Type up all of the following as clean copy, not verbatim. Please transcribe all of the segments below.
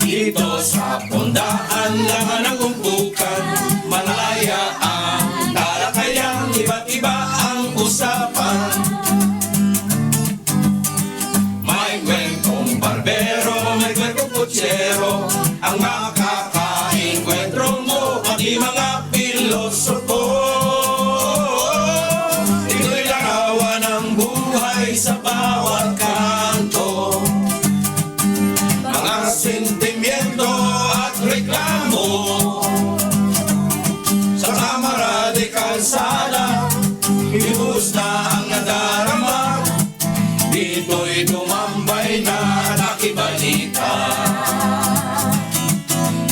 Dito sa pundaan laman ng umpukan, malaya ang talakayan, iba't iba ang usapan. May kwentong barbero, may kwentong kutsero, ang makakainkwentro mo, pati mga pilosopo. Ito'y larawan ng buhay sa bawat kanto, mga sentimiento at reklamo. Sa kamara de kalsada, inuus na ang nadarama. Dito'y tumambay na nakibalita.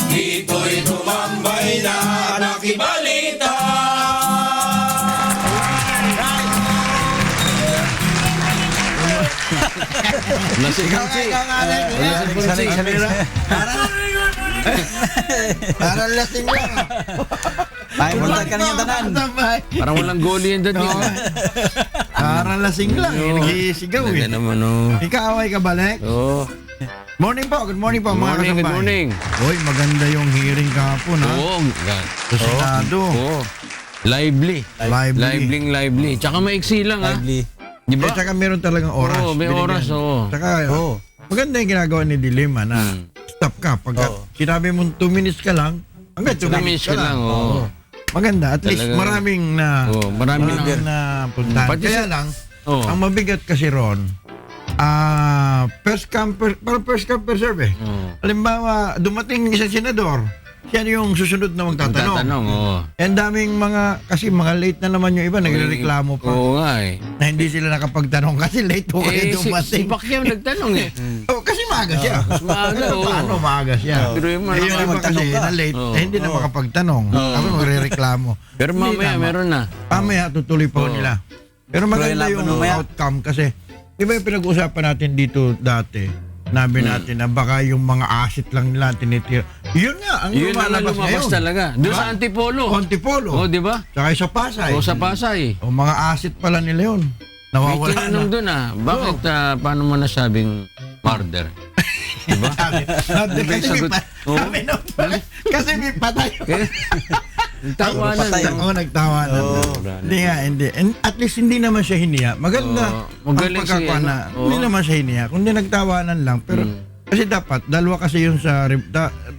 Dito'y tumambay na nakibalita. Lasing Ikaw si. nga, parang lasing lang. Ay, punta ka niya tanan. Parang walang goalie yan doon. Parang lasing lang. Nagisigaw eh. Naman oh. Ikaw ay kabalik. Oo. Morning po, good morning po Good mga morning, kasabay. good morning. Uy, maganda yung hearing kahapon ha. Oo. Sa Senado. Oo. Lively. Lively. Lively. Tsaka maiksi lang ha. Lively. Di Eh, ba? tsaka meron talagang oras. Oo, may Binigyan. oras, oo. Tsaka, maganda yung ginagawa ni Dilima na stop ka. Pag sinabi mo 2 minutes ka lang, hanggang 2 minutes ka lang. oo. Maganda. At least Talagang- maraming na Oo, marami na puntahan. Pati Kaya si- lang, Oo. ang mabigat kasi ron, first come, parang first come, first serve eh. Oo. Halimbawa, dumating isang senador, siya yung susunod na magtatanong. Tatanong, oo. And daming kasi mga late na naman yung iba, nagrereklamo pa. Oo nga eh. Na hindi sila nakapagtanong kasi late po kayo Si dumating. Pacquiao nagtanong eh. Oh, kasi maaga siya. Maaga, oo. Paano maaga siya? Pero yung mga Eh, yung iba kasi magtanong ka. na late, Oo. hindi na makapagtanong. Tapos magrereklamo. Pero Hindi mamaya tama. meron na. Mamaya tutuloy pa Oo. nila. Pero maganda Pero yung mamaya. outcome kasi di ba yung pinag-usapan natin dito dati? Nabi natin na baka yung mga asset lang nila tinitira. Yun nga, ang Yun na lumalabas lumabas ngayon. talaga. Doon Diba? sa Antipolo. Antipolo. Oo, di ba? Tsaka sa Pasay. O sa Pasay. O mga asset pala nila yun. May Nawawala na. tinanong doon bakit paano mo nasabing murder? Diba? Sabi, kasi may sagot? Oo. sabi nung kasi may patay. Nagtawanan. Patay. Oo, nagtawanan. Hindi nga, hindi. And at least hindi naman siya hiniya. Maganda Oo, magaling ang pagkakawa si, na. ano, Hindi oo. naman siya hiniya. Kundi nagtawanan lang. Pero kasi dapat, dalawa kasi yun sa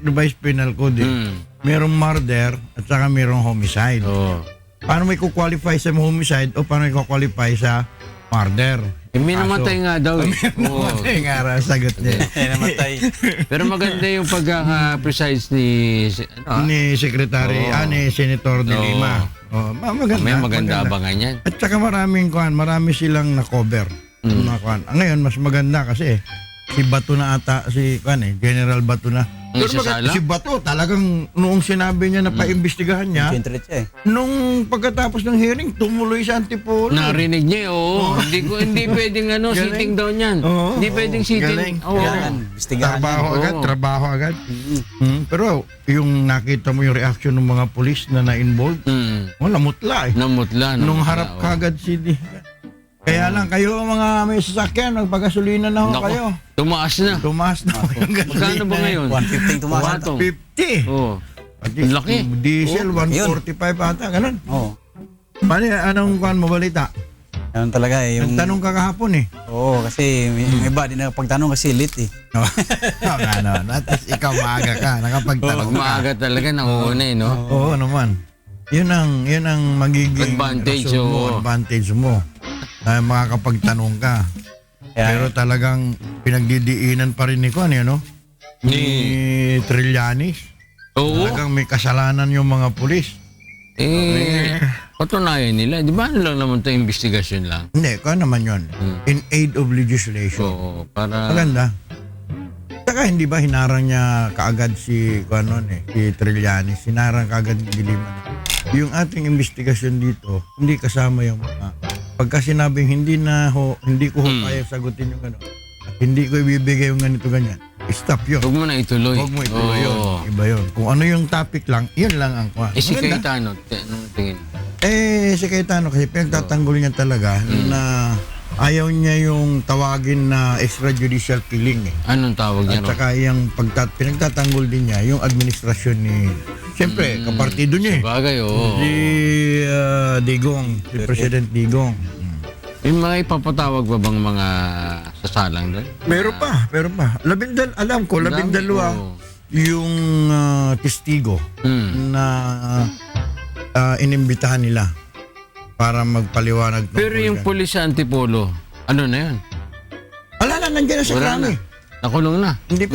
revised penal code. Eh. Merong murder at saka merong homicide. Oo. Paano may kukwalify sa homicide o paano may kukwalify sa murder? Eh, may namatay nga daw eh. Oo. Namatay nga raw, sagot niya. Namatay. Pero maganda yung pagkaka-precise ni... Ni Secretary, Oo. ni Senator De Oo. Lima. Oh, maganda. May maganda abangan yan. At saka marami silang na-cover. Mga kuwan. Ngayon, mas maganda kasi si Bato na ata, General Bato na. Ang Pero isasala? si Bato, talagang noong sinabi niya na paimbestigahan niya, Siyempre siya eh. nung pagkatapos ng hearing, tumuloy sa Antipolo. Narinig niya, oo. Hindi pwedeng Galing. sitting down yan. Oo. Hindi pwedeng sitting. Galing. Oo. Kailangan, istigahan yan. Trabaho agad. Pero yung nakita mo yung reaction ng mga pulis na na-involved, namutla eh. Namutla. Nung namutla, harap oo. kagad si Kaya lang, kayo mga may sasakyan, magpagasolina na ho Nako, kayo. tumaas na. Tumaas na ho yung gasolina. Magkano ba ngayon? 115 tumaas na. 150. Oo. Ang laki. Diesel, Oh, 145 ata, ganun. Oo. Paano yan? Anong kuhan mo balita? Yan talaga eh. Yung... Nagtanong ka kahapon eh. Oo, kasi may iba din nakapagtanong kasi late eh. Ano, at least ikaw maaga ka, nakapagtanong Pag ka. maaga talaga, nakuuna eh, no? Oo naman. Yun ang magiging Advantage, rason mo, oo. advantage mo. Na makakapagtanong ka. Kaya- Pero talagang pinagdidiinan pa rin ni Kwan, no? Ni Trillanes. Oo. Talagang may kasalanan yung mga pulis. Patunayan nila. Di ba ano lang naman ito, investigasyon lang? Hindi, kung naman yun. In aid of legislation. Oo, para... Maganda. Saka hindi ba hinarang niya kaagad si Trillanes, hinarang kaagad ni Dilima. Yung ating investigasyon dito, hindi kasama yung mga pagka sinabing hindi ko kaya sagutin yung gano'n. Hindi ko ibibigay yung ganito ganyan. Stop yun. Huwag mo na ituloy. Huwag mo ituloy yun. Oo. Iba yun. Kung ano yung topic lang, yun lang ang kuha. Si Maganda. Cayetano, anong tingin? Si Cayetano kasi pinagtatanggol niya talaga na ayaw niya yung tawagin na extrajudicial killing eh. Anong tawag niya At ron? saka yung pinagtatanggol din niya yung administrasyon ni, siyempre, kapartido niya eh. Bagay, oo. Si Digong, si President Digong. Yung mga ipapatawag ba bang mga sasalang doon? Meron pa. Alam ko, Dami, 12 oo. yung testigo Hmm. na inimbitahan nila para magpaliwanag. Pero tungkol yung dyan. pulis sa Antipolo, ano na yun? Wala na, nandiyan na sa Wala krami. na. Nakulong na. Hindi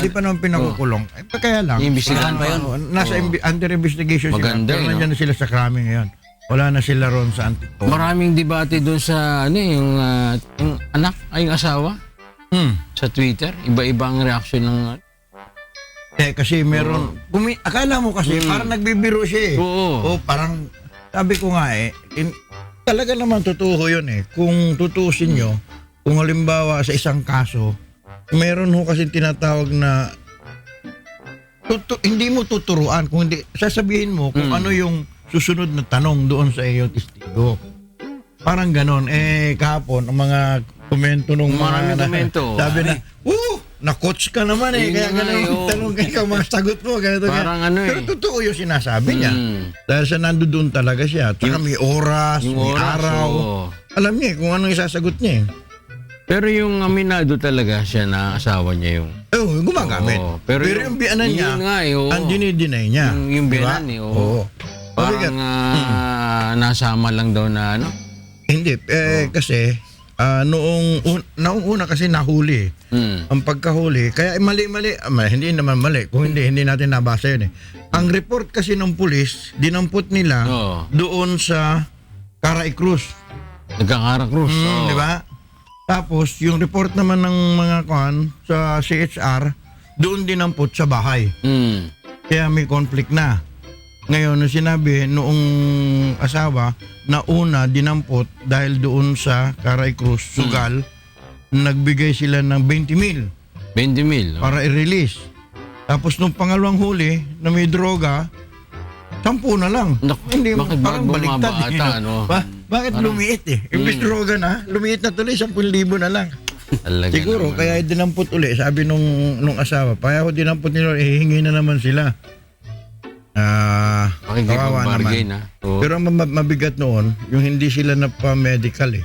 pa naman pinakukulong. Eh, kaya lang. Iimbestigahan pa yun? Nasa under investigation sila. Maganda, Pero no? nandiyan na sila sa krami ngayon. Wala na sila ron sa Antipolo. Maraming debate doon sa yung anak, yung asawa sa Twitter. Iba-iba ang reaction ng Kasi meron, akala mo kasi parang nagbibiro siya eh. Oo. O parang, sabi ko nga eh, talaga naman totoo yun eh. Kung tutuusin nyo, kung halimbawa sa isang kaso, meron ho kasi tinatawag na hindi mo tuturuan, kung hindi, sasabihin mo kung ano yung susunod na tanong doon sa iyo testigo. Parang ganon. Kahapon, ang mga komento nung Maraming mga komento. sabi na, na-coach ka naman eh. Yun Kaya nga, ganun yung oo. tanong kayo, mga sagot mo. Ganito, Parang ano Pero eh. totoo yung sinasabi niya. Mm. Dahil sa nandoon talaga siya. Tsaka may oras, Yung may oras, araw. oo. Alam niya eh kung anong isasagot niya eh. Pero yung aminado talaga siya na asawa niya yung... Gumagamit. Oo, pero pero yung biyanan yun niya, nga eh, oo. ang dinideny niya. Yung Diba? biyanan eh, oo. Oo. Sabi Parang ka, nasama lang daw na ano. Hindi, kasi noong una kasi nahuli eh. Ang pagkahuli, kaya mali-mali, hindi naman mali, kung hindi natin nabasa yun eh. Ang report kasi ng pulis, dinampot nila Oo. doon sa Caray Cruz. Nagkakarakrus. oo. Di ba? Tapos, yung report naman ng mga sa CHR, doon dinampot sa bahay. Mm. Kaya may conflict na. Ngayon, nung sinabi noong asawa na una dinampot dahil doon sa Caray Cruz, Sugal, nagbigay sila ng 20,000 20,000. oo. para i-release. Tapos nung pangalawang huli na may droga, 10 na lang. Naku, bakit parang bago baliktad mga bata, eh. no? Bakit lumiit eh? Imbis droga na, lumiit na tuloy, 10,000 na lang. Talaga Siguro, naman. kaya dinampot uli. Sabi nung asawa, kaya ako dinampot nila, hihingi na naman sila. Kawawa Pakikipag-bargain, naman. ha? Oo. Pero ang mabigat noon, yung hindi sila napa-medical eh.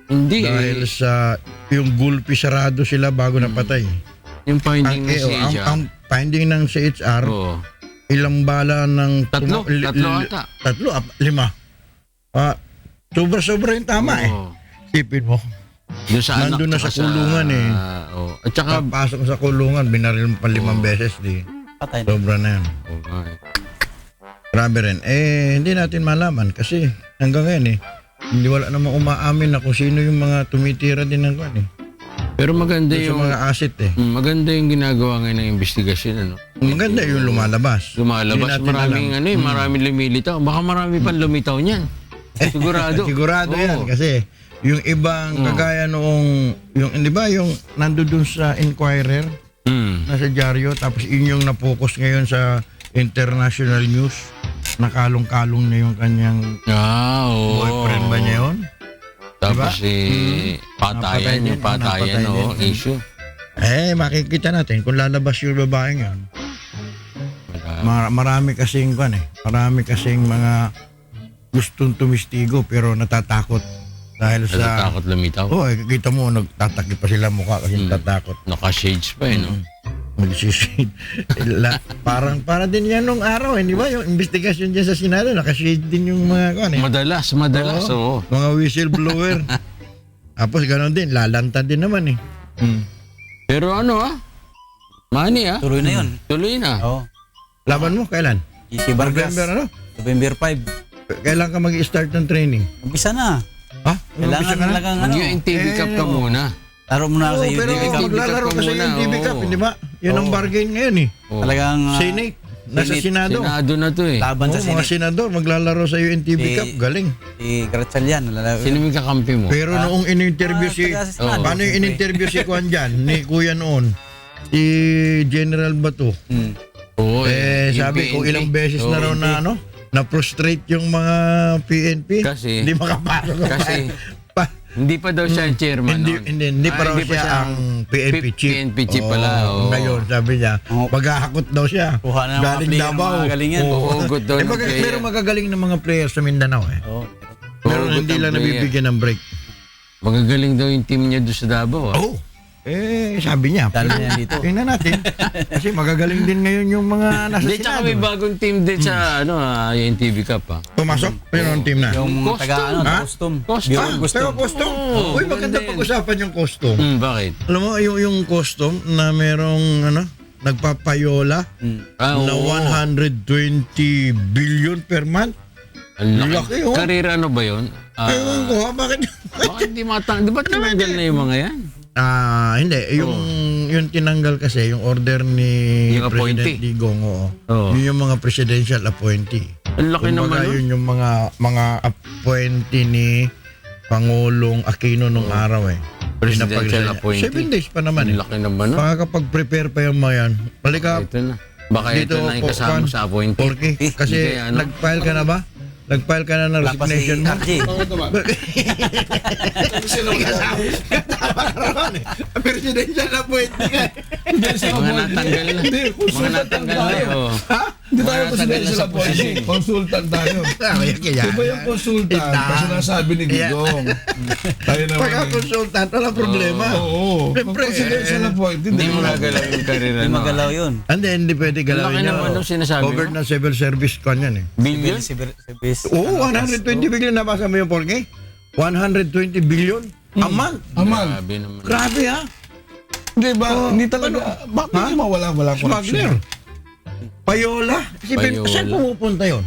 Hindi Dahil eh. sa yung gulpi sarado sila bago napatay. Yung finding Ang, na siya. ang finding ng CHR, Oo. ilang bala ng... Tatlo ata. 5. Sobra-sobra yung tama eh. Oo. Sipin mo. Doon sa anak. Nandun na tsaka sa kulungan eh. Oo. At saka... Papasok sa kulungan, binaril mo pa 5 beses di. Patay na. Sobra na yan. Oo nga eh. Grabe rin. Hindi natin malaman kasi hanggang ngayon hindi wala namang umaamin na kung sino yung mga tumitira din ng kwan eh. Pero maganda Sa yung... mga asset eh. Maganda yung ginagawa ngayon ng investigasyon, ano? Maganda yung lumalabas. Lumalabas, Hindi natin maraming alam. maraming lumilitaw. Baka marami pang lumitaw niyan. Sigurado. Sigurado Oo. yan kasi yung ibang kagaya noong yung di ba yung nandoon sa Inquirer nasa dyaryo tapos inyong na-focus ngayon sa international news nakalong-kalong na yung kanyang Oo. boyfriend ba niya yun? Tapos Napatay patayan, yung din, patayan, napatay din. issue. Makikita natin kung lalabas yung babaeng yun. Wala. Marami kasing marami kasing mga gustong tumistigo pero natatakot dahil sa Natatakot lumitaw. kita mo nagtatakip pa sila mukha kasi natatakot. Naka-shades pa eh, no? Magsishade. Para din yan nung araw, di ba? Yung investigation dyan sa Senado, nakashade din yung mga Madalas, oo. mga whistleblower. Tapos gano'n din, lalanta din naman eh. Pero money Tuloy na yun. Tuloy na. Oo. Laban mo, kailan? GC Vargas. November November 5. Kailan ka mag-start ng training? Umpisa na. Ha? Kailangan talagang Yung TV Cup ka muna. Laro muna ako sa Pero UTV Cup. maglalaro ka sa muna, UTV Cup, oo. hindi ba? Yan ang bargain ngayon eh. Oo. Talagang Senate, nasa Senado. Senado na to eh. laban sa Mga Senate. senador, maglalaro sa UNTV Si- Cup, galing. Si Gratchalian. Sino yung kakampi mo? Pero noong in-interview si... taga sa Senado, Paano yung siyempre. in-interview si Kwan dyan, ni Kuya noon? Si General Bato. Oo yung Sabi ko PNP. ilang beses na raw na na-frustrate yung mga PNP. Kasi- Hindi makapasok. kasi- Hindi pa daw siya ang chairman noon. Hindi pa raw Hindi pa siya siya ang PNP chief. PNP chief pala, oo. Ngayon, sabi niya, maghahakot daw siya. Kuha na ng mga Galing player, Davao. mga galing yan. Oo, good daw ng player. Pero magagaling ng mga players sa Mindanao eh. Oo. Pero good hindi ang lang player. nabibigyan ng break. Magagaling daw yung team niya doon sa Davao. Oh. Sabi niya. Dali na yan dito. Tingnan natin. Kasi magagaling din ngayon yung mga nasa Hindi, tsaka may Senado. bagong team din sa yung NTV Cup ha. Pumasok? Pero ang team na. Yung Custom. taga ano, Ha? custom. Custom. Bureau Pero custom. custom. Oo, Uy, maganda maganda yan. pag-usapan yung custom. Bakit? Alam mo, yung custom na merong nagpapayola na Oo. 120 billion per month. Ang Laki, oh. Karera ano ba yun? Ewan ko ha, bakit? Bakit di matang? Di ba tinanggal na yung mga yan? Hindi. Yung tinanggal kasi, yung order ni Yung appointee. President Digong, Oo. yun yung mga presidential appointee. Ang laki Kumbaga, naman nun. yun yung mga appointee ni Pangulong Aquino nung araw eh. Presidential Pinapag- appointee. 7 days pa naman Ang eh. laki naman nun. Makakapag-prepare pa yung mga yan. Halika, Ito na. Baka ito na yung kasama sa appointee. Porky. Kasi Hindi kaya, ano? nag-file ka na ba? Nag-file ka na ng Wala pa si resignation mo? RJ. Presidential appointee ka. Mga natanggal na. Mga natanggal na. Oo. Hindi tayo Mga presidential sa appointee. Consultant tayo. Kaya, Iba yung consultant na sinasabi ni Digong. Tayo naman. pagka-consultant, walang problema. Oo. Siyempre, Presidential appointee. Hindi mo nagalaw yung karera. Hindi magalaw yun. Hindi pwede galawin Laki niya. naman nung sinasabi Covered mo. na civil service kan yan eh. Billion? Service. Oo, 120 billion. Nabasa mo yung Porky? 120 billion a month. Aman. Grabe naman. Grabe ha. Hindi ba? Hindi talaga. Bakit hindi mawala Smuggler. corruption? Payola. Payola. Saan pumupunta yun?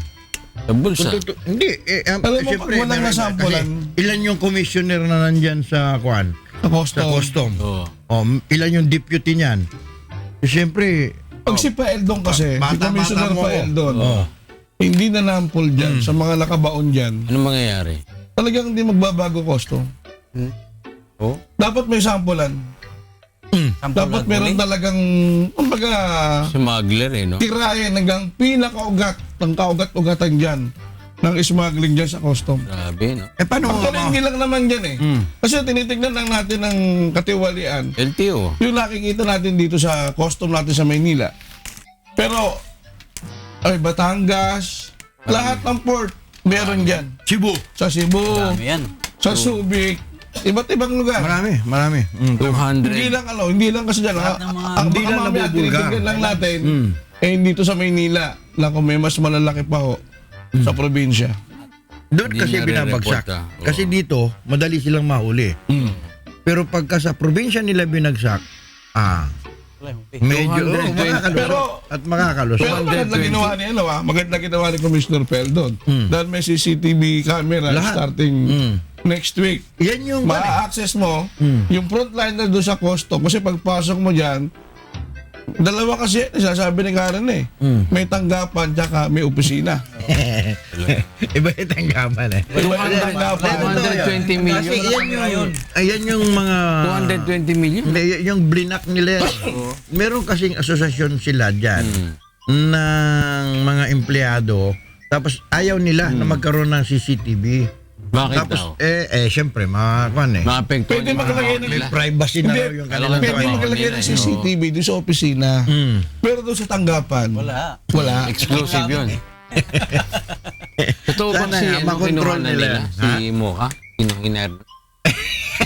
Sa bulsa. Hindi. Alam mo, siyempre, pag walang meron- nasampulan- kasi ilan yung commissioner na nandyan sa Kwan? Sa custom. Sa custom. Oo. Ilan yung deputy niyan? Siyempre, Pag si Paeldon kasi, si Bata-bata Commissioner mo. Paeldon, Oo. hindi na nampol dyan sa mga nakabaon dyan, Ano mangyayari? talagang hindi magbabago custom. Oh? Dapat may sampulan. Dapat meron talagang, kumbaga, Smuggler eh, no? tirahin hanggang pinakaugat ng kaugat-ugatan dyan ng smuggling dyan sa custom. Grabe, no? paano mo? Actually, hindi lang naman dyan eh. Kasi tinitignan lang natin ng katiwalian LTO. yung nakikita natin dito sa custom natin sa Maynila. Pero, Batangas, lahat ng port, meron dyan. Cebu. Sa Cebu, Dami yan. sa Subic, iba't ibang lugar. Marami. 200. Hindi lang kasi dyan. Hindi lang nabubulgar. Tinitignan lang natin, dito sa Maynila, na kung may mas malalaki pa ho, sa probinsya. Doon Hindi kasi nare-report, binabagsak. Oo. Kasi dito, madali silang mahuli. Pero pagka sa probinsya nila binagsak, medyo 220. makakalusot. Pero- At makakalusot. Pero maganda ginawa ni maganda ginawa ni Commissioner Peldon. Dahil may CCTV camera Lahat. starting next week. Yan yung Ma-access mo yung frontliner doon sa custom. Kasi pagpasok mo dyan, dalawa kasi, sasabi ni Karen eh. May tanggapan tsaka may opisina. Iba yung tanggapan eh. Iba yung tanggapan. 220 million. Kasi ayan yung mga... 220 million? Hindi, yung blinak nila. Meron kasing asosasyon sila dyan ng mga empleyado. Tapos ayaw nila na magkaroon ng CCTV. Bakit Tapos, daw? syempre, mga Maapekto. Pwede maglagay ng may privacy na Hindi, raw yung kanilang pwede trabaho maglagay nila, ng CCTV doon sa opisina. Pero doon sa tanggapan, Wala. wala. Exclusive yun. Totoo ba Sana si nga, ano makontrol kinuha na nila. nila? Si Mocha? Kinuhinar.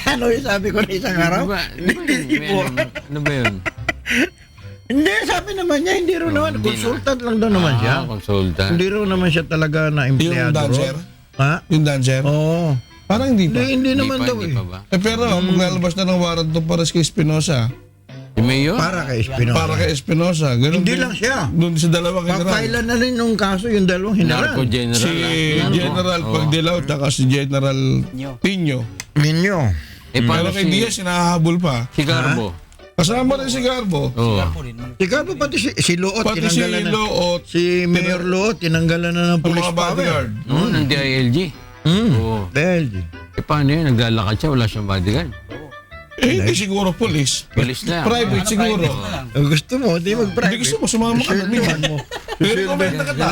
Ano yung sabi ko na isang araw? Ano ba yun? Hindi, sabi naman niya, hindi raw naman. hindi Consultant lang daw naman siya. Consultant. Hindi raw naman siya talaga na empleyado. Yung dancer? Ha? Yung dancer? Oo. Parang hindi pa. Hindi naman daw Hindi eh. pa ba? Pero maglalabas na ng warrant to para kay Espinosa. Si Mayor? Para kay Espinosa. Para kay Espinosa. Ganun Hindi din. lang siya. Doon sa dalawang general. Papailan na rin nung kaso yung dalawang Narco hinaran. General. Si General Pagdilaw at si General Tinyo. Ninyo. Eh, Pero paano kay Diaz, sinahabol pa. si Garbo? Kasama rin si Garbo. Oo. Ikaw pa pati si Luot, Pati si tinanggalan na. Loot. Si Mayor Luot, tinanggalan na ng Ang police mga power. bodyguard. Oo, ng DILG. Oo. Dahil. Eh, paano yun? Naglalakad siya, wala siyang bodyguard. Hindi siguro police. Police lang. Private siguro. Kung gusto mo, di Hindi mag-private. gusto mo, sumama ka doon. mo. Recommend na kita.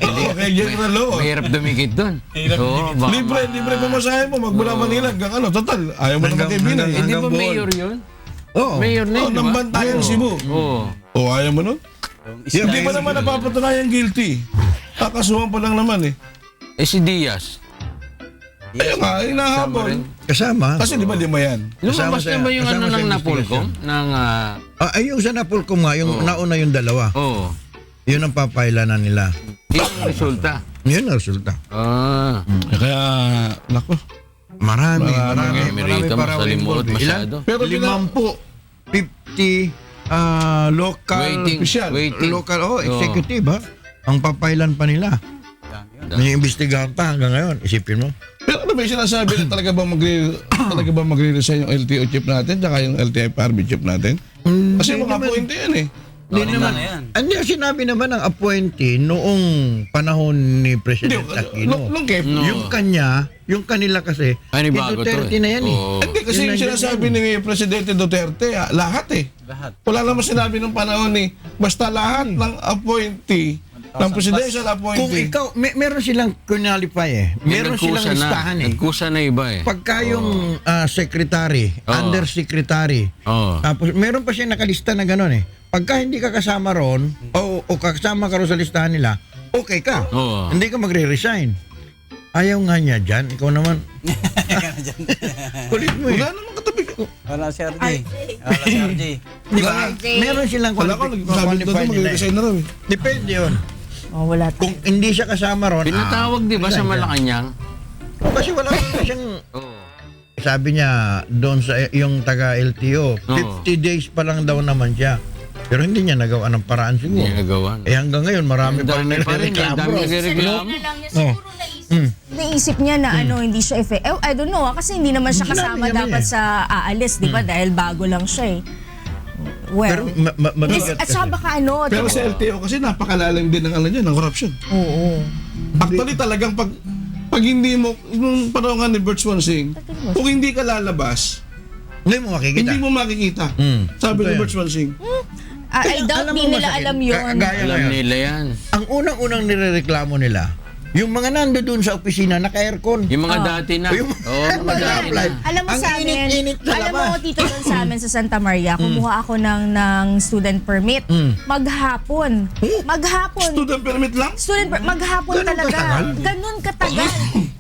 Oo, kay General Lo. Mahirap dumikit doon. Oo, baka Libre pamasahe mo, magmula Manila hanggang ano, total, ayaw mo naman kay Binay. Hindi ba hanggang mayor yun? Oo. Mayor na yun, Oh, di ng ba? Bantayan, Cebu. Oo. O, ayaw mo nun? Hindi pa naman napapatunayan guilty. Kakasuhan pa lang naman eh. Eh si Diaz. Ayun nga, hinahabol. Kasama. Kasi di ba lima yan? Lumabas Kasama na ba yung kasama ano sa ng Napolcom? Ng, Ay, yung sa Napolcom nga, yung nauna yung dalawa. oo. Yun ang papailanan nila. Yung resulta. Yun ang resulta. Ah. Kaya, nako. Marami. Merito, para masalimuot involved. masyado. Pero 50 local Waiting. local executive ha. Ang papailan pa nila. May imbestigahan pa hanggang ngayon. Isipin mo. Pero ano ba yung sinasabi na talaga ba magre-resign yung LTO chief natin tsaka yung LTFRB chief natin? Kasi mga appointee yan eh. Hindi naman. Hindi, sinabi naman ng appointee noong panahon ni Hindi, President Aquino. nung Kev. No. Yung kanila kasi, Ay, bago to Duterte na yan eh. Oo. Hindi, kasi yung sinasabi ni Presidente Duterte, lahat eh. Lahat. Wala naman sinabi nung panahon ni, basta lahat ng appointee, ng presidential Kung appointee. ikaw, meron silang qualify eh. Meron silang listahan eh. Nagkusa na iba eh. Pagka yung secretary, Oo. undersecretary, Oo. tapos meron pa siyang nakalista na gano'n eh. Pagka hindi ka kasama ron, o kasama ka ron sa listahan nila, okay ka. Oo. Hindi ka magre-resign. Ayaw nga niya dyan. Ikaw naman. Kulit mo eh. Wala naman katabi ko. Wala si RJ. Wala si RJ. Di ba? Meron silang Wala ko, nagsabi na qualify doon, nila magre-resign eh. na raw eh. Depende yun. Oh, wala Kung hindi siya kasama ron, Pinatawag di ba sa resign ka. Malacanang? Kasi wala naman siyang... Oo. Sabi niya, doon sa yung taga LTO, 50 days pa lang daw naman siya. Pero hindi niya nagawa ng paraan siguro. Hindi nagawa. Eh hanggang ngayon, marami pa rin Dami pa rin. nagreklamo. Dami Kasi nagreklamo. na lang niya siguro naisip niya na hindi siya effective. I don't know kasi hindi naman siya Sinabi kasama niya ba dapat eh? sa aalis, di ba? Dahil bago lang siya eh. Pero Well, mabigat at saka baka ano, Pero sa LTO kasi napakalalim din ng ano niya, ng corruption. oo. Actually talagang pag hindi mo, nung panahon nga ni Bert Swansing, kung hindi ka lalabas, Hindi mo makikita. hindi mo makikita. Sabi ni Ito Bert Swansing. I doubt Alam di mo nila masakit. alam yun. Gaya Alam ngayon. nila yan. Ang unang-unang nirereklamo nila, yung mga nando doon sa opisina, naka-aircon. Yung mga dati na. Yung- Oo, mga Wala. dati na. Alam mo Ang sa amin, init-init sa alam mo labas. dito doon sa amin sa Santa Maria, kumuha ako ng student permit. Maghapon. Student permit lang? Maghapon Ganun talaga. katagal? Ganun katagal.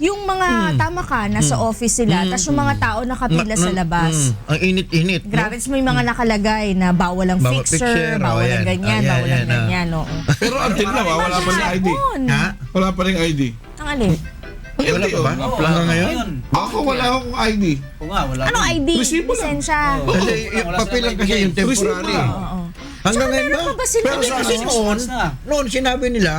Yung mga tama ka, nasa office sila, tapos yung mga tao nakapila sa labas. Ang init-init. no? Grabe, tapos may mga nakalagay na bawal ang Bawal fixer, fixer, bawal ayan. ang ganyan, Ayan, bawal ang ayan, ganyan. Oo. Pero until now, wala pa rin ID. Maghapon. Ha? Wala pa rin ID. Ang alin? Ang Wala LTO. pa ba? Hanggang ngayon? Ako wala akong ID. Oo nga, wala. Anong ID? Resibo lang. Lisensya. Kasi yung Wala papel lang silang kasi yung Receipt temporary. lang. Oo. Hanggang Tsaka ngayon meron ba? pa ba sila? Pero kasi noon sinabi nila,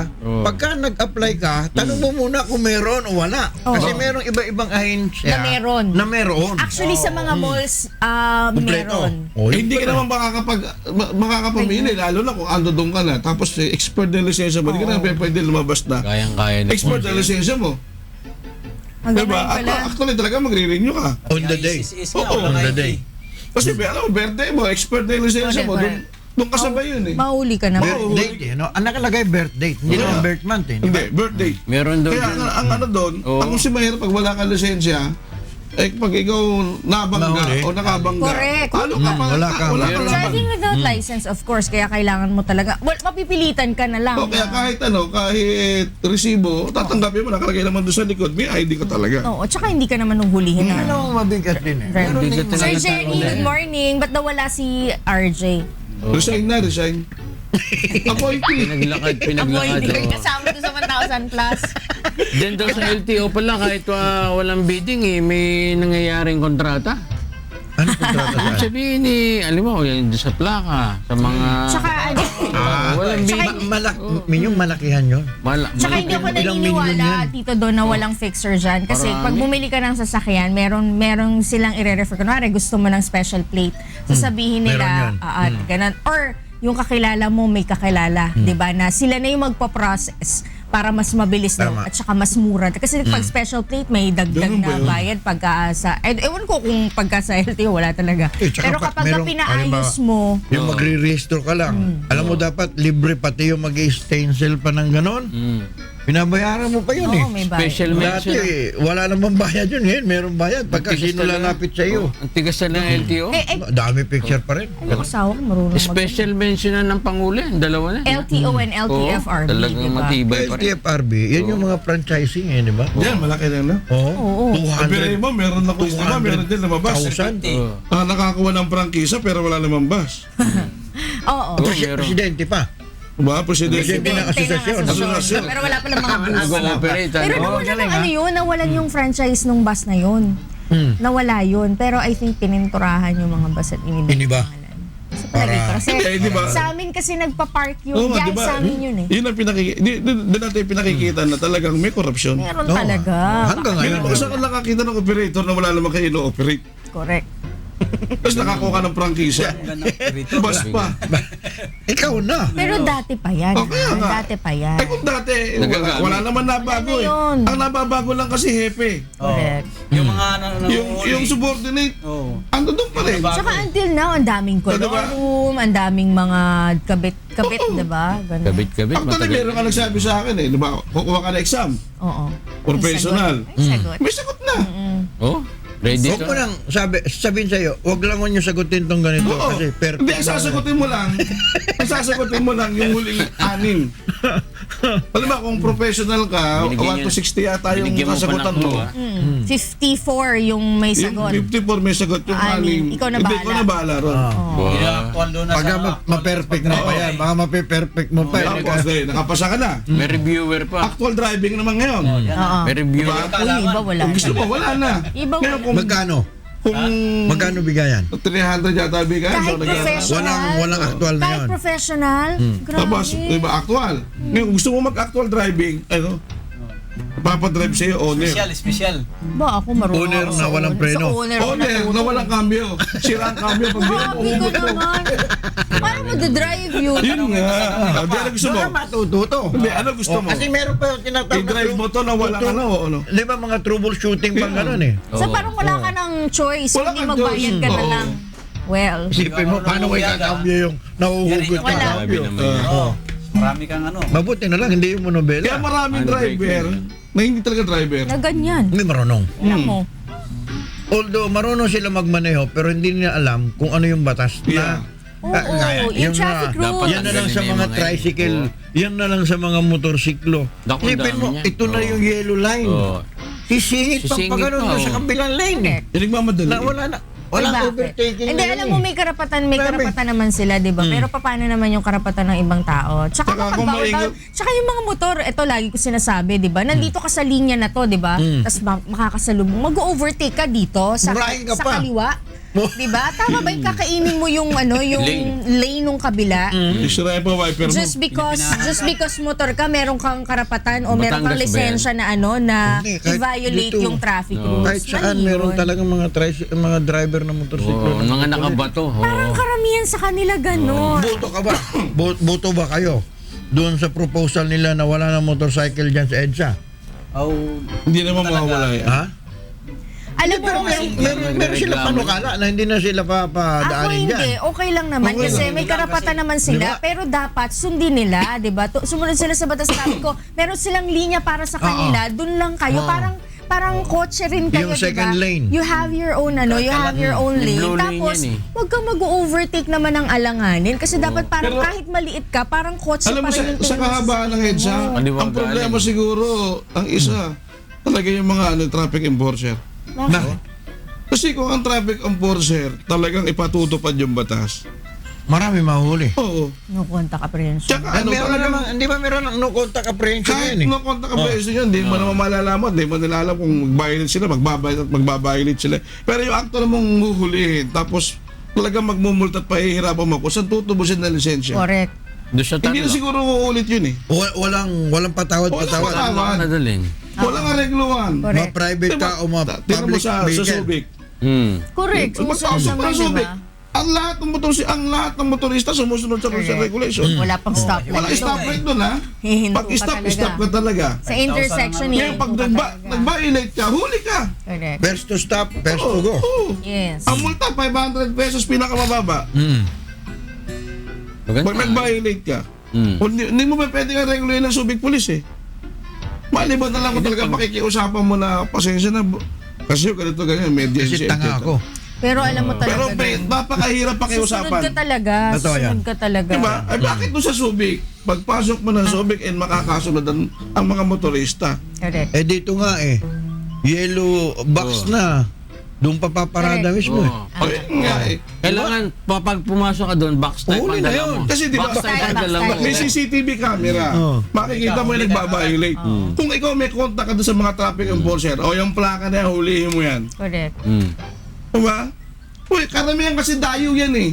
pagka nag-apply ka, tanong mo muna kung meron o wala. Kasi merong iba-ibang ahensya Na meron. Na meron. Actually, sa mga malls, Kompleto. meron. Oh, Eh, hindi ka naman makakapamili, lalo na kung ando doon ka na. Tapos expert na lisensya mo, hindi ka naman pwede lumabas na. Kayang-kaya ni Expert na lisensya mo. Hanggang Diba? ngayon pala. Actually talaga magre-renew ka. On the day. Oo, on the day. Kasi alam mo, birthday mo, expert na yung lisensya mo, doon kasabay yun eh. Mahuli ka naman. Birth date eh. No? Ang nakalagay birth date. Hindi naman birth month eh. Hindi, birthday. Meron daw Kaya dyan. ang ano doon, Oo. ang mahirap pag wala kang lisensya, eh pag ikaw nabangga Mahuli. o nakabangga, Correct. talo ka pa, Wala ka. wala kang laban. Driving without license, of course, kaya kailangan mo talaga, well, mapipilitan ka na lang. O kaya kahit resibo, tatanggapin mo, nakalagay naman doon sa likod, may ID ka talaga. Oo, tsaka hindi ka naman huhulihin na. Ano mabigat din eh. Very Meron bigat din Sir talaga Jerry, good morning. Ba't nawala si RJ? Resign na, resign. Appointee. Pinaglakad. oo. Kasama doon sa 1,000 plus. Diyan daw sa LTO pala kahit walang bidding may nangyayaring kontrata. Ano kontrata Ibig sa? sabihin alam mo, yan sa plaka, sa mga... Tsaka, ano, walang bidding. Minyong malakihan yun. tsaka hindi ako Ilang million naniniwala, yan? Tito Don, na walang fixer dyan. Kasi pag bumili ka ng sasakyan, meron silang i-refer. Kunwari, gusto mo ng special plate. Sasabihin nila, ganun. Or, yung kakilala mo may kakilala, 'di ba? Na sila na yung magpo-process para mas mabilis daw Tama. at saka mas mura. Kasi pag special plate, may dagdag Ganun ba na yun? bayad pagka sa... Ewan ko kung pagka sa LTO, wala talaga. Tsaka Pero kapag merong- pinaayos mo, Yung magre-restore ka lang. Alam mo, dapat libre pati yung mag-stencil pa ng ganon. Binabayaran mo pa yun oo, may bayad. Special Dati, mention. wala namang bayad yun. Ngayon, meron bayad. Pagka Tigas sino talaga. lalapit sa iyo. Ang tigas na ng LTO. Dami picture pa rin. Yung asawa ko marunong Special mention na ng Pangulo yan. Dalawa na. LTO and LTFRB, talagang diba? matibay pa rin. LTFRB, yan yung mga franchising eh, di ba? Yan, malaki na no? Oo. Pero iba, meron ako istima, meron din lumabas. 200,000. Nakakuha ng prangkisa pero wala namang bus. Oo. Oo, meron. Presidente pa. Ba, presidente. Presidente ng asosasyon. Asosasyon. Pero wala palang mga bus. Mag-ooperate. Pero ano? nawalan ng ano yun, nawalan yung franchise nung bus na yun. Nawala yun. Pero I think pininturahan yung mga bus at inibig. Iniba. Kasi palagi ko. Kasi Hindi, di ba? sa amin kasi nagpa-park yun. Oo nga, Diyan di ba? sa amin yun eh. Yun ang doon natin pinakikita na talagang may korupsyon. Meron talaga. Hanggang ngayon. Meron ko saan nakakita ng operator na wala naman kayo ino-operate. Correct. Tapos nakakuha ka ng prangkisa. Bus pa. Ikaw na. Pero dati pa yan. O kaya nga. Dati pa yan. Eh kung dati, wala naman nabago eh. Wala na yun. Ang nababago lang kasi hepe. Correct. Yung mga Yung subordinate, ando doon pa rin. Tsaka until now, ang daming Diba? colorum, ang daming mga kabit-kabit, di ba? Ganun. Kabit-kabit. Actually, matagal. meron ka nagsabi sa akin eh, di ba? Kukuha ka na exam. Oo. Professional. May sagot. May sagot na. Oh, ready Huwag to. mo lang, sabihin sa'yo, huwag lang mo nyo sagutin tong ganito. Oo. Kasi perfect. Hindi, ang sasagutin mo lang yung huling 6. Alam ba, kung professional ka, Binigyan 1 to 60 yata yung Binigyan mo pa sasagutan ng mo. clue, ah. 54 yung may Yung sagot. 54 may sagot yung 6. Ikaw na Hindi, bahala. ikaw na bahala ron. Wow. Actual doon na Pagka sa... ma-perfect mo pa yan, baka ma-perfect mo pa. Tapos, nakapasa ka na. May reviewer pa. Actual driving naman ngayon. Oo. May reviewer. Uy, iba wala. Kung gusto mo, wala na. Iba Ngayon, wala. kung Magkano bigayan? 300 yata bigay. Kahit so, professional. Walang actual na Kahit yun. professional. Grabe. Tapos, diba, actual. Ngayon, gusto mo mag-actual driving, papadrive sa'yo, owner. Special. Ba, ako marunong. Owner ako na sa walang preno. Sa owner ako Owner, natuto. na walang cambio. Sira ang cambio pag di mo Grabe ka umubot mo. naman. Paano mo drive yun? Yun nga. Hindi, ano gusto mo? Doon na matututo. Hindi, ano gusto mo? Kasi meron pa yung tinatawag I-drive mo to na walang ano, o ano? Di ba mga troubleshooting pang gano'n eh? So parang wala ka ng choice. Wala Hindi kang magbayad choice. ka na Oo. lang. Well, Isipin mo, paano ko ikakambyo yung nahuhugot Wala. na Grabe cambio? naman yun. Oo. Marami kang ano. Mabuti na lang, hindi yung Kaya monobela. maraming driver na hindi talaga driver. na ganyan. Hindi marunong. Alam mo. Although marunong sila magmaneho, pero hindi nila alam kung ano yung batas Yeah. na Oo, yung traffic dapat rules. yan na lang sa Ganun na yung mga mga tricycle, yan na lang sa mga motorsiklo. Naku, Isipin mo, dami niyan. ito na Oo. yung yellow line. Oo. Sisingit pa Sisingit pa ganun pa, doon sa oo. kabilang lane. eh. Yung nagmamadali. Na, wala na. Wala Ay, bakit? overtaking Hindi, na alam yun mo, eh. may karapatan Grabe. naman sila, di ba? Pero paano naman yung karapatan ng ibang tao? Tsaka Tsaka kapag kung bawal maingat- tsaka yung mga motor, ito lagi ko sinasabi, di ba? Nandito ka sa linya na to, di ba? Tapos makakasalubong, mag-overtake ka dito sa, Murahin ka sa pa. kaliwa. Di ba? Tama ba yung kakainin mo yung yung lane nung kabila? Isira pa wiper mo. Just because motor ka, meron kang karapatan o meron kang Batangas ba lisensya na na Hindi, kahit i-violate dito. yung traffic rules. Kahit saan, Mali meron yun. talagang mga driver ng motorsiklo. Oo, mga nakabato. Parang karamihan sa kanila gano'n. Boto ka ba? Boto ba kayo? Doon sa proposal nila na wala na motorcycle dyan sa EDSA. Oh, Hindi naman mawawala yan. Ha? Alam mo, Meron sila panukala na hindi na sila ako papadaanin dyan. hindi, okay lang naman Okay kasi lang. may karapatan naman sila, pero dapat sundin nila, 'di ba? Sumunod sila sa batas. Sabi ko, meron silang linya para sa kanila, dun lang kayo, parang kotse rin kayo, Yung 'di ba? second lane. You have your own you have your own lane. blue lane Tapos yan wag kang mag-overtake naman ng alanganin kasi dapat parang Pero- kahit maliit ka, parang kotse Alam mo, pa rin yung sa kahabaan ng EDSA, Paniwagalan. ang problema siguro, ang isa, talaga yung mga traffic enforcer. Bakit? Kasi kung ang traffic enforcer talagang ipatutupad yung batas, Marami mahuli. oo. No contact apprehension. Tsaka ano, Meron talagang, naman, hindi ba meron ng no contact apprehension kahit yan eh? no contact apprehension yun, di mo naman malalaman, di mo nila alam kung mag-violate sila, magbabiolate sila. Pero yung akto namang huhulihin, tapos talagang magmumulta at pahihirapan mo kung saan tutubusin na lisensya. Correct. Doon sa Hindi na tatlo. siguro uulit yun eh. Walang patawad. Walang patawad. Madaling. Walang arregluhan. Correct. Mga private ka o mga Tingnan mo public sa vehicle. Subic. Correct. Magpapasok Uso ng naman, di Subic. ba? ang lahat ng motorista sumusunod sa rules and regulation. Wala pang stoplight. Wala stoplight doon ha. Hihinto Pag ka stop talaga. ka talaga. Sa intersection, Ngayon pag hihinto ka talaga. nag-violate ka, huli ka. Correct. First to stop, first to go. Oo. Yes. Ang multa 500 pesos pinakamababa. Maganda. Pag nag-violate ka. Hindi mo ba pwede nga regulate ng Subic Police eh. Maliban na lang kung talaga makikiusapan mo na pasensya na. Kasi yung ganito ganyan, emergency. Kasi tanga ako. Pero alam mo Pero talaga. pre, napakahirap Susunod ka pakiusapan. talaga. Totoo yan. Susunod ka talaga. Diba? Ay bakit doon sa Subic? Pagpasok mo ng Subic and makakasunod ang mga motorista. Correct. Eh dito nga yellow box na. Doon pa paparada Correct. mismo Oo. Ay, nga eh. Kailangan, pag pumasok ka doon, box type Huli ang na dala yun. mo. Kasi di ba, Box type ang dala mo. may CCTV camera. Makikita mo yung nagbabiolate. Kung ikaw may contact ka doon sa mga traffic enforcer, o yung plaka na yan, hulihin mo yan. Correct. Diba? Uy, karamihan kasi dayo yan eh.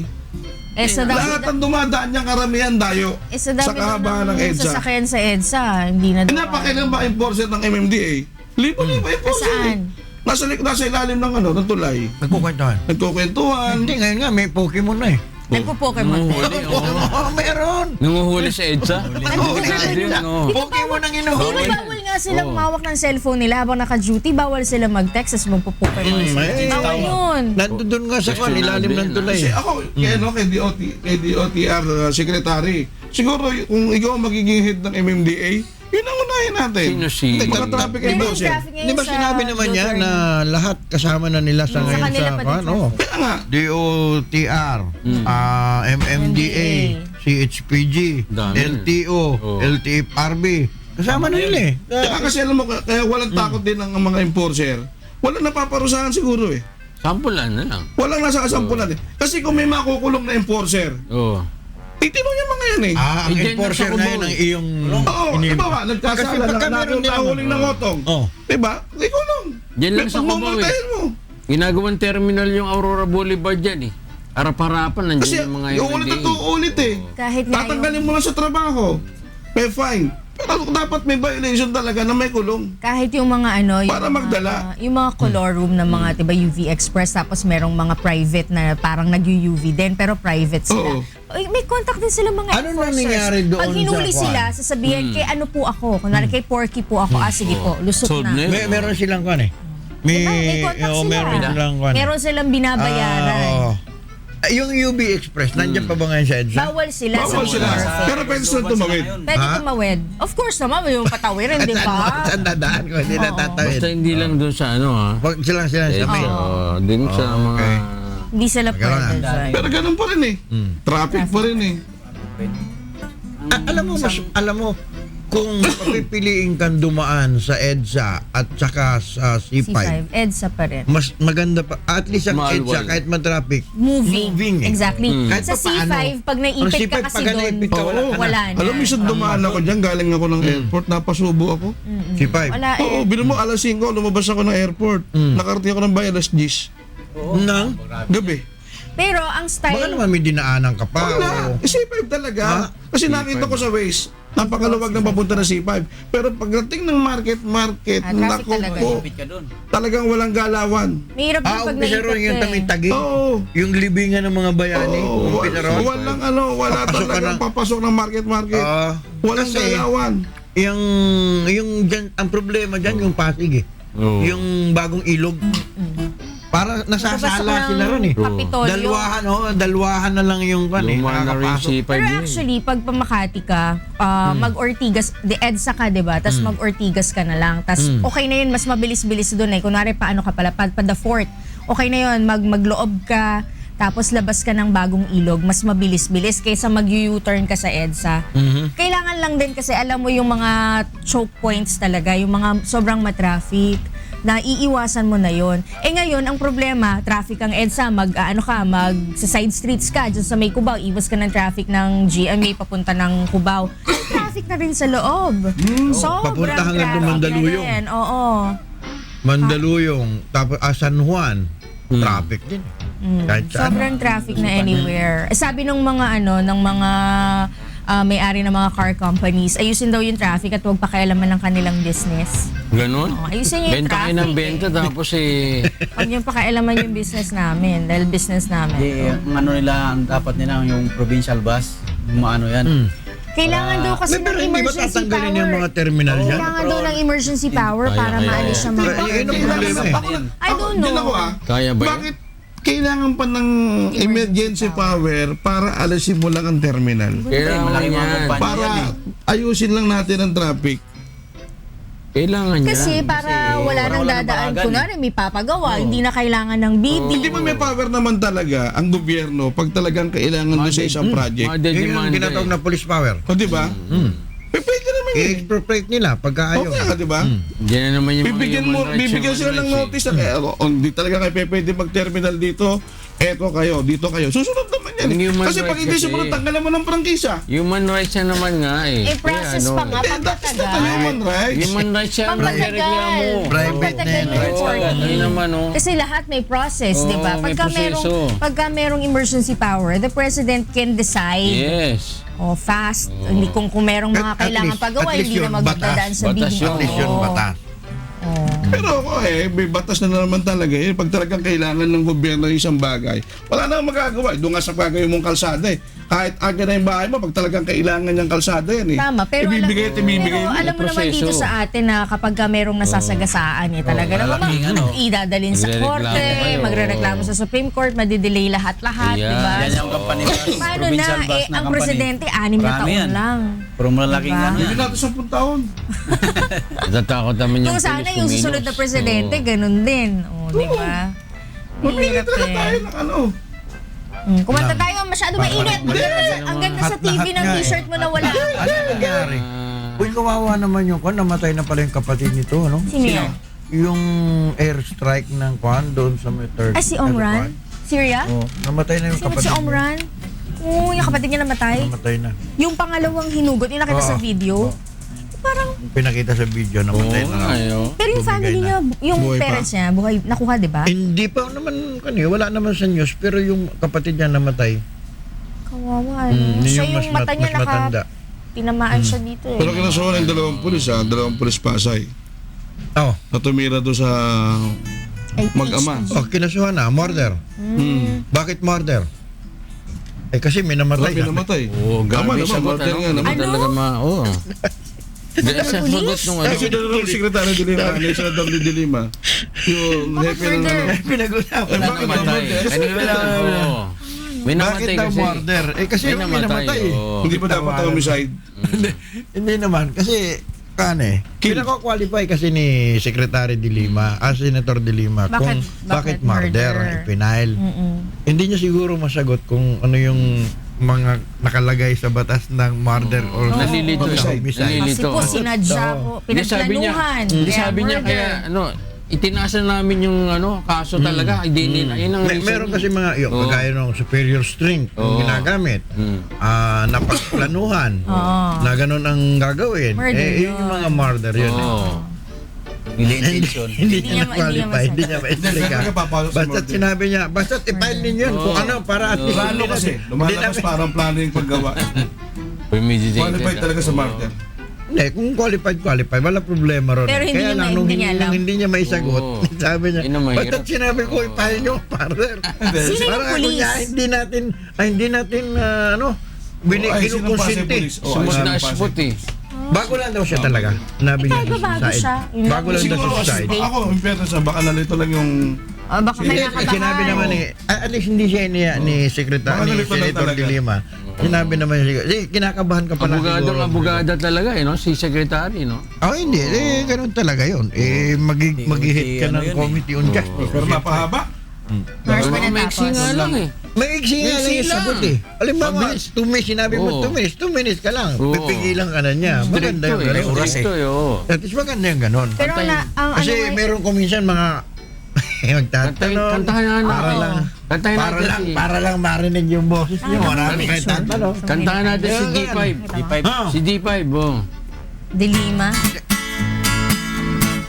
Sa Lahat ng dumadaan niyang karamihan dayo. sa sa dami kahabaan ng EDSA. sasakyan sa EDSA, hindi na Napakailan ba enforcer ng MMDA? Libo-libo enforcer Saan? eh. Nasa ilalim ng ng tulay. Nagkukwentuhan. Nagkukwentuhan. Hindi, ngayon nga, may Pokemon na Nagpo-Pokemon. Meron! Nanguhuli sa EDSA. Pokemon ang Pero inuhuli. bawal nga silang mawak ng cellphone nila habang naka-duty. Bawal sila mag-text as magpo-Pokemon sila. Bawal yun. Nandun nga sa ilalim ng tulay. Kasi ako, kay DOTR secretary, siguro kung ikaw ang magiging head ng MMDA, yun ang unahin natin. Sino si- Mga traffic Pero yung enforcer. traffic ngayon Di ba sa sinabi naman niya Duterte, na lahat kasama na nila sa Sa ngayon kanila sa pati ano? Kaya nga, DOTR, MMDA, CHPG, Dami. LTO, LTFRB. Kasama na nila eh. kaya kasi alam mo, kaya walang takot din ang mga enforcer. Walang napaparusahan siguro eh. Sampulan na lang. Walang nasa kasampulan eh. Kasi kung may makukulong na enforcer, Oo. titino niya mga yan eh. Ang Diyan enforcer nasa na Cubao yun ang eh. iyong Oo, di ba ba? Kasi Nagkasala pagka na meron din nahuling ng otong. Oh. Di ba? Ikulong. Diyan lang sa Cubao eh. Pagmumultahin mo. Ginagawang terminal yung Aurora Boulevard dyan eh. Harap-harapan, nandiyan Kasi yung mga ulit at ulit eh. Kahit nga Tatanggalin mo lang sa trabaho. May fine. Pero dapat may violation talaga na may kulong. kahit yung mga Para magdala. yung mga color room na mga 'di ba UV Express tapos merong mga private na parang nag-UV din pero private sila. Oo. Ay, may contact din sila mga Ano enforcers. nangyayari doon Pag hinuli sa sila, sasabihin kay ano po ako, kunwari kay Porky po ako. Sige po, lusot Solve na na. yun. Meron silang kwan eh. May, May contact sila. meron silang kwan. Meron silang binabayaran. Oo. Yung UB Express, nandiyan pa ba ngayon sa EDSA? Bawal sila Bawal sa sila. Morfe. Pero pwede sila tumawid. Pwede Ha? tumawid. Of course naman, yung patawirin, di ba? Saan dadaan ko? Hindi natatawid. Basta hindi lang doon sa ano ha. Wag silang sa may. Din sa mga... okay. Hindi sila Ganun pwede na. dyan. Pero ganun pa rin eh. Traffic pa rin eh. Alam mo, kung papipiliin kang dumaan sa EDSA at saka sa C5, C5, EDSA pa rin. mas maganda pa. At least ang Maluwal. EDSA, kahit man-traffic, Moving. eh. Exactly. Kahit Sa pa paano. C5, pag naipit Pero ka C5, kasi pag doon, naipit ka, wala ka na. wala na. Alam mo, isang dumaan ako dyan, galing ako ng airport, napasubo ako. C5. Wala Oo, eh. bilang mo, alas 5, lumabas ako ng airport. Nakarating ako ng bayan, alas 10. Nang? Gabi. Pero ang Baka style, naman may dinaanan ka pa. Wala. o- C5 talaga. Kasi nakita ko sa Waze, napakaluwag ng papunta na C5. Pero pagdating ng market, traffic naku talaga. po, Ipit ka doon. talagang walang galawan. mahirap din pag umpisa ron naipit yung ka eh. tamit-tagi. Oo. Yung libingan ng mga bayani. Oo, Umpisa ron. wala Papasok ka talagang na. papasok ng market. Walang kasi, galawan. yung dyan, ang problema dyan, yung Pasig eh. Oo. Yung bagong ilog. Para nasasala sila ron eh. Kapitolyo. Dalwahan na lang yung kan eh. Luma na rin nakakapasok. si Pero actually, pag pamakati ka, mag-Ortigas, EDSA ka, di ba? Tapos mag-Ortigas ka na lang. Tapos okay na yun, mas mabilis-bilis doon eh. Kunwari, paano ka pala? Pa the fort. Okay na yun, magloob ka, tapos labas ka ng bagong ilog, mas mabilis-bilis kaysa mag-U-turn ka sa EDSA. Kailangan lang din kasi alam mo yung mga choke points talaga, yung mga sobrang matraffic, na iiwasan mo na yon. Eh ngayon, ang problema, traffic ang EDSA, sa side streets ka, dyan sa may Cubao, iwas ka ng traffic ng GMA papunta ng Cubao. Traffic na rin sa loob. Sobrang Papunta hanggang traffic Mandaluyong. na rin. Oo. Mandaluyong, tapos San Juan, traffic din. Kahit saan. Sobrang traffic na anywhere. Eh, sabi ng mga may-ari ng mga car companies, ayusin daw yung traffic at huwag pakialaman ng kanilang business. Ganon? Oh, ayusin niyo yung Benta kayo traffic. ng benta tapos Huwag niyong pakialaman yung business namin dahil business namin. Di, ang ano nila, ang dapat nila yung provincial bus, maano yan. Kailangan daw kasi Pero ng hindi ba emergency tatanggalin power. yung mga terminal yan? Kailangan daw ng emergency power para maalis siya mga... Yun ang problema eh. I don't Yun ako know. Kaya ba yun? Bakit kailangan pa ng emergency power para alisin mo lang ang terminal? Kailangan Malaking mga yan. kumpanya. Para ayusin lang natin ang traffic. Kailangan yan. Kasi para wala nang walang dadaan. bahagan, Kunwari may papagawa, hindi na kailangan ng BD. Hindi ba may power naman talaga ang gobyerno pag talagang kailangan doon sa isang project? Yun yung Madedemanda ginatawag na police power. O di ba? Pwede naman yun. I-expropriate nila pagka ayaw. Okay, di ba? Diyan na naman yung mga Bibigyan mo, human rights, bibigyan human sila ng rights eh. notice na hindi talaga kayo pwede mag-terminal dito. Eto kayo, dito kayo. Susunod naman yan. Yung human Kasi pag rights hindi kasi. sumunod, tanggalan mo ng prangkisa. Human rights na naman nga eh. process Kaya pa nga, That's not pampatagal. human rights. Human rights yan. Pampatagal. Private Pampatagal na yung yan. reporting. Yun naman oh. Kasi lahat may process, di ba? Oo, may proseso. Pagka merong emergency power, the president can decide Yes. fast. Hindi kung merong mga At kailangan least- pagawa, at least hindi na yun, magdadaan sa batas BD. yun. At least yun Oo. batas. Pero may batas na naman talaga eh. Pag talagang kailangan ng gobyerno ng isang bagay, wala nang magagawa. Doon nga sa bagay mong kalsada eh. Kahit aga na yung bahay mo, pag talagang kailangan ng kalsada yan eh. Tama, pero ibibigay at ibibigay pero mo. alam mo naman proseso. dito sa atin na kapag ka merong nasasagasaan talaga naman malaking ano. idadalin sa Magrereklamo korte, kayo. magrereklamo sa Supreme Court, madidelay lahat-lahat, Yeah. di ba? Yan yung company bus, Paano provincial na, bus na ang company. presidente, 6 na Marami taon yan. lang. Pero malaking Diba? ano Hindi yan. natin 10 taon. Natatakot naman yung Kung sana pulis yung susunod na kumilos. presidente, ganun din. O, di ba? Mamili Hirap talaga tayo eh. ng ano. Kumanta tayo, masyado mainit. Ang ganda sa TV ng nga eh. t-shirt mo na wala. Ano nangyari? Uy, kawawa naman yung kwan. Namatay na pala yung kapatid nito, no? Sino yan? Yung airstrike ng kwan doon sa may third. Ay, si Omran? Syria? Oh, namatay na yung Sino kapatid. si Omran? Oo, yung kapatid niya namatay. Namatay na. Yung pangalawang hinugot, yung nakita sa Oo. video. Parang, Pinakita sa video, namatay Oo, na. ayo. pero yung family niya, yung Buhay pa. parents niya, buhay, nakuha, di ba? Hindi pa naman kanina, wala naman sa news, pero yung kapatid niya namatay. Kawawa, ano? Yun Siya yung yung mata niya mas matanda. tinamaan siya dito eh. Pero kinasuhan ng dalawang pulis dalawang pulis Pasay. Oh, Na tumira doon sa Ay, mag-ama. oh kinasuhan na, murder. Bakit murder? Eh kasi may namatay. Grabe namatay. Oo, Tama grabe naman, sagot, murder ano? nga naman. Hindi talaga oo. Dahil sa sagot nung ano. Kasi doon ang sekretary de Lima, ni Senador de Lima, yung hepe ng ano. Pinag-usapan Bakit Namatay. namatay? Oo. May Bakit namatay daw kasi. murder? Eh kasi may namatay. oo. Hindi pa dapat ang homicide. Hindi naman kasi pinaka-qualify kasi ni Secretary de Lima, Senator de Lima kung bakit murder, penile. Hindi niya siguro masagot kung ano yung mga nakalagay sa batas ng murder or Nalilito. homicide. Kasi Nalilito. po, sinadya po, Hindi, sabi niya, pinagplanuhan. hindi Kaya sabi niya murder. kaya itinaasa namin yung kaso talaga. Hindi nila. Yun ang reason. Meron kasi mga yung Oo. kagaya ng superior strength yung Oo. ginagamit. Napagplanuhan na ganun ang gagawin. Murder Yun yung mga murder yun. eh. Oo. Hindi intention. Hindi Hindi niya niya na-qualify, hindi niya ma-explica. Talaga papasok sa Basta't murder. sinabi niya, basta't i-file ninyo yun kung ano, para at least Plano kasi, lumalabas parang plano yung paggawa. Premeditated. Qualified talaga sa murder. Hindi, kung qualified, wala problema ron. Pero hindi Kaya niya lang, ma- nung hindi niya alam. hindi niya maisagot, Oo. sabi niya, Yun ang mahirap. basta't sinabi ko, i-file nyo, partner. Sino yung Para police? kunya, hindi natin, Ay, sino pa si kinukonsinti. police? Oh, Sumot ay, na sino pa spot si- eh. Bago lang daw siya talaga. Nabi niya Kahit ba bago suicide. siya? Yun lang. Bago lang daw Siguro sa kasi suicide. ako, in fairness, baka nalito lang yung Baka may Hindi, nakabahan. sinabi naman at least hindi siya ni Secretary, Baka ni nalito lang Senator talaga. de Lima. Sinabi naman siya, kinakabahan ka pala siguro. Abogada talaga si secretary, no? Oh, hindi. Ganun talaga yun. Mag-hit ka ano ng yun Committee on Justice. pero napahaba. Nurse ba na Maiksi nga lang eh. May iksi nga lang yung sagot eh. Alimbawa, 2 minutes, sinabi mo Oo. 2 minutes, 2 minutes ka lang. Oo. Pipigilan ka na niya. Maganda yung ganun. Stricto eh. oo. At least maganda yung ganun. Pero ang Kasi ano, meron kuminsan mga magtatanong. Kantahan na Para lang. Kantahan Para natin lang, si... para lang marinig yung boses niyo. Marami kayo tatanong. Kantahan natin si D5. D5. Si D5, De Lima.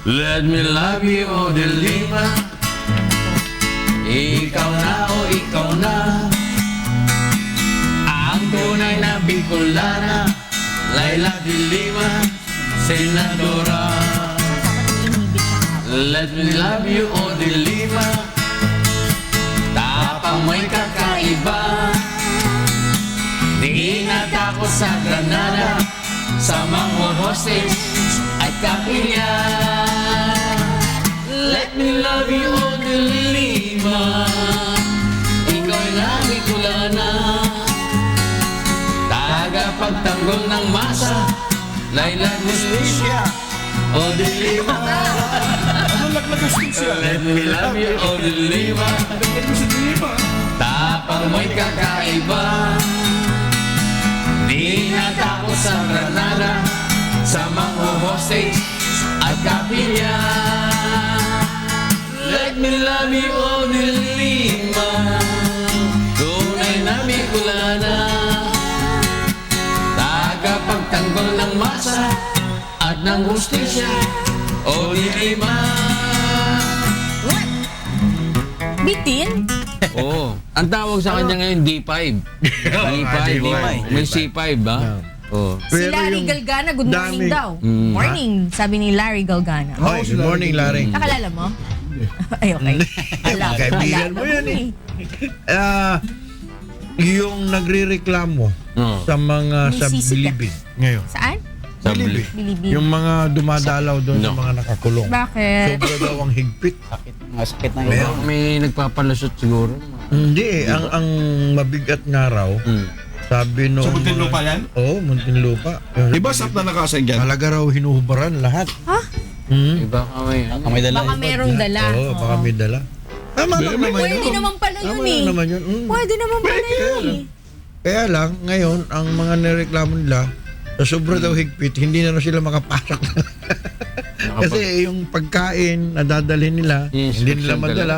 Let me love you, oh Delima. Ikaw na, oh ikaw na. Ang tunay na Bicolana, Laila de Lima, Senadora. Let me love you, oh de Lima, tapang may kakaiba. Di natakot sa Granada, sa mga hostage at kapilya. Let me love you, oh de Lima, ikaw'y Bicolana, tagapagtanggol ng masa, Laila Justisya, oh de Lima. Let me love you, oh de Lima, tapang may kakaiba. Di natakot sa Granada, sa mga hostage at kapilya. Let me love you, oh de Lima, tunay na Bicolana, tagapagtanggol ng masa at ng hustisya, oh de Lima. Bitin? Oo. Ang tawag sa kanya ngayon, D5. D5. D5. May C5 ba? Oo. Si Pero Larry yung Galgana, good morning dami- daw. Morning, sabi ni Larry Galgana. Hoy, good morning, Larry. Nakalala mo? Ay, okay. Kaibigan mo yan eh. Yung nagrereklamo Oo. sa mga Yung sa sisikat. Bilibid ngayon. Saan? Sa Bilibid. Bilibid. Yung mga dumadalaw doon sa No. mga nakakulong. Bakit? Sobra daw ang higpit. Mga sakit na Meron. yun. May nagpapalusot siguro. Hindi eh. Ang mabigat nga raw, sabi noong... Sa Muntinlupa yan? Oo, Muntinlupa. Diba sap na nakasign dyan? Talaga raw hinuhubaran lahat. Ha? Iba ka may ano. May dala. Baka merong dala. Oo, baka may dala. Tama lang naman yun. Pwede naman pala yun Tama eh. lang naman yun. Pwede naman pala yun eh. Kaya lang, ngayon, ang mga nireklamo nila, sa sobra daw higpit, hindi na sila makapasok. Kasi yung pagkain na dadalhin nila, Yes, hindi nila special madala.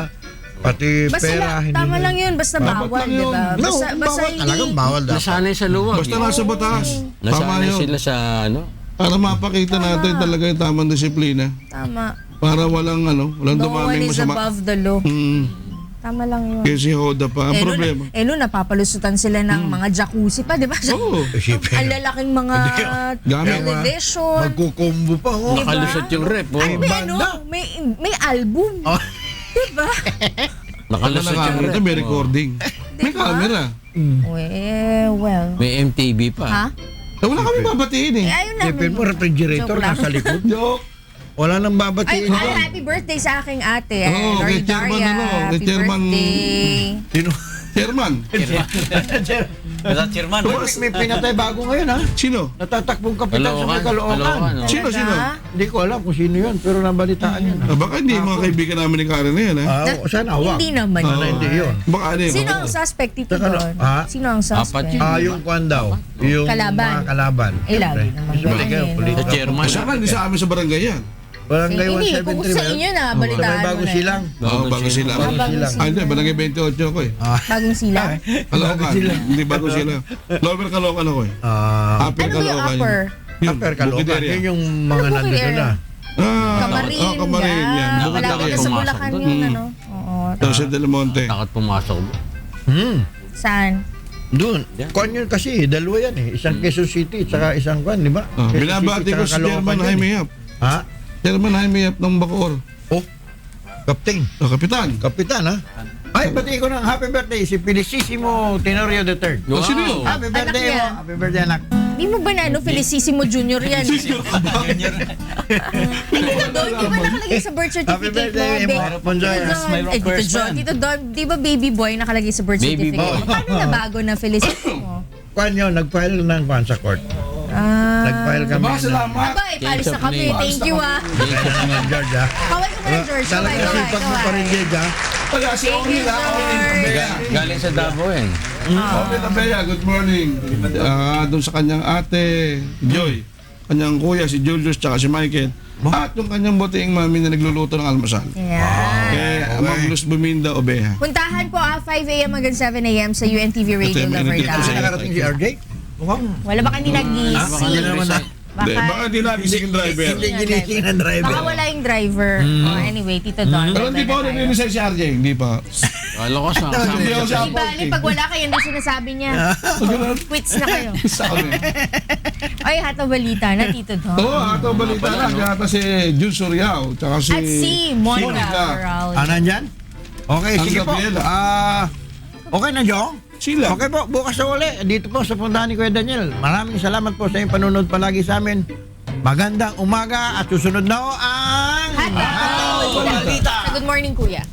Pati Basta pera, hindi tama nila. lang yun, basta bawal, di ba? No, Basta bawal hindi. talagang bawal dapat. Nasanay sa luwag. Basta nasa batas. Tama Nasanay yun. sila sa ano. Para mapakita natin talaga yung tamang disiplina. Tama. Para walang walang No one dumaming is masama. above the law. Tama lang yun. Kasi Hoda pa. Ang problema. Napapalusutan sila ng mga jacuzzi pa, di ba? Oo. Isipin. Ang lalaking mga Gamit. television. Magkukumbo pa. Oh. Di ba? Nakalusot yung rep. Oh. Ay, may banda. may album. Oh. Di ba? Nakalusot yung Nakakamera rep. may recording. May camera. Well. May MTV pa. Ha? Wala kami babatiin eh. Ayun lang. Isipin mo, refrigerator Joke lang. nasa likod. Joke. Wala nang Ay, babatiin. happy birthday sa aking ate. Oo, Lori kay Chairman, Daria. kay Happy Chairman. birthday. Sino? Chairman. Basta chairman. May pinatay bago ngayon ha? Sino? Natatakbong kapitan sa may Kaloocan. Caloocan. Oh. Sino? Hindi ko alam kung sino yun, pero nabalitaan yun. ha? Baka hindi mga kaibigan namin ni Karen na yan ha? Sana wag. Hindi naman. Sana hindi yun. Baka ano yun? Sino ang suspect dito Saka, doon? ha? Sino ang Apat suspect? yun. Yung kwan daw. Yung Kalaban. mga kalaban. Eh, lagi naman Siyempre, ganun kayo, eh, no? politika. Sa chairman. Saka hindi sa amin sa barangay yan. Barangay Hindi, 173 kung ba sa yun? inyo na, Sa balitaan may mo bago na. silang. Oo, bago sila. Ah, bagong silang. Ah, hindi, barangay 28 ako eh. Bagong sila. Caloocan. Hindi bago sila. Lower Caloocan ako eh. Upper Ano ba yung Caloocan upper? Yun, Upper Caloocan. Bukid area. Yun yung mga Ano, nandun Bukid na. Kamarin. Kamarin yan. Yeah. Bukid Malapit area. na sa Pumasok Bulacan doon. yun, ano? Oo. Jose Del Monte. Takot pumasok. Saan? Doon. Kwan yun kasi, dalawa yan eh. Isang Quezon City, tsaka isang kwan, di ba? Quezon Binabati City, ko tsaka si Chairman Caloocan yun Jaime eh. Yap. Ha? Chairman Jaime Yap ng Bacoor. Oh, Kapten. Kapitan. Kapitan ha? Ay, pati ko ng happy birthday si Felicissimo Tenorio III. Oh, sino yun? Happy birthday niya. mo. Happy birthday anak. Di mo ba na, Felicissimo Junior yan? Hindi ka doon, di ba nakalagay sa birth Happy certificate birthday, mo? Mo. Ponjoy. Tito John, Tito Don, di ba baby boy nakalagay sa birth Baby certificate? boy. Paano na bago na Felicissimo? Kwan yun, nag-file ng kwan sa court. Ah. Nag-file kami. Aba, salamat. Aba, ipalis na kami. Thank you ah. ng George ha? Kaway ko na George. Kaway, Talaga kaway, sipag mo pa rin, kaway. George ha? Wala, si Thank you, Onil ha. George. Galing sa Davao eh. Onil Abella, good morning. Doon sa kanyang ate, Joy. Kanyang kuya, si Julius, tsaka si Michael. At yung kanyang butiing mami na nagluluto ng almasal. Yan. Kaya, Maglus Buminda, Obeha. Puntahan po 5 a.m. hanggang 7 a.m. sa UNTV Radio Ito yung Lover minute. Kasi Live. nakarating si RJ? Mukhang. Wala ba kanina gising? Hindi naman na. Baka di nagising yung driver. Hindi ginising ng driver. Baka wala yung driver. Anyway, Tito Don. Pero hindi pa ako nag-resign si RJ. Hindi pa. Kala ko sa Hindi ako sa Di bali, pag wala kayo, hindi sinasabi niya. Quits na kayo. Ay, hato balita na, Tito Dom. Oo, ato balita na. Kaya si Jun Suriao, tsaka si... At si Monica Monica. Raul. nandyan? Okay, Ang sige po. Gabriela. Okay na, Jong? Sila. Okay po, bukas na uli. Dito po sa puntahan ni Kuya Daniel. Maraming salamat po sa inyong panunod palagi sa amin. Magandang umaga at susunod na ho ang... Hato balita. Good morning, Kuya.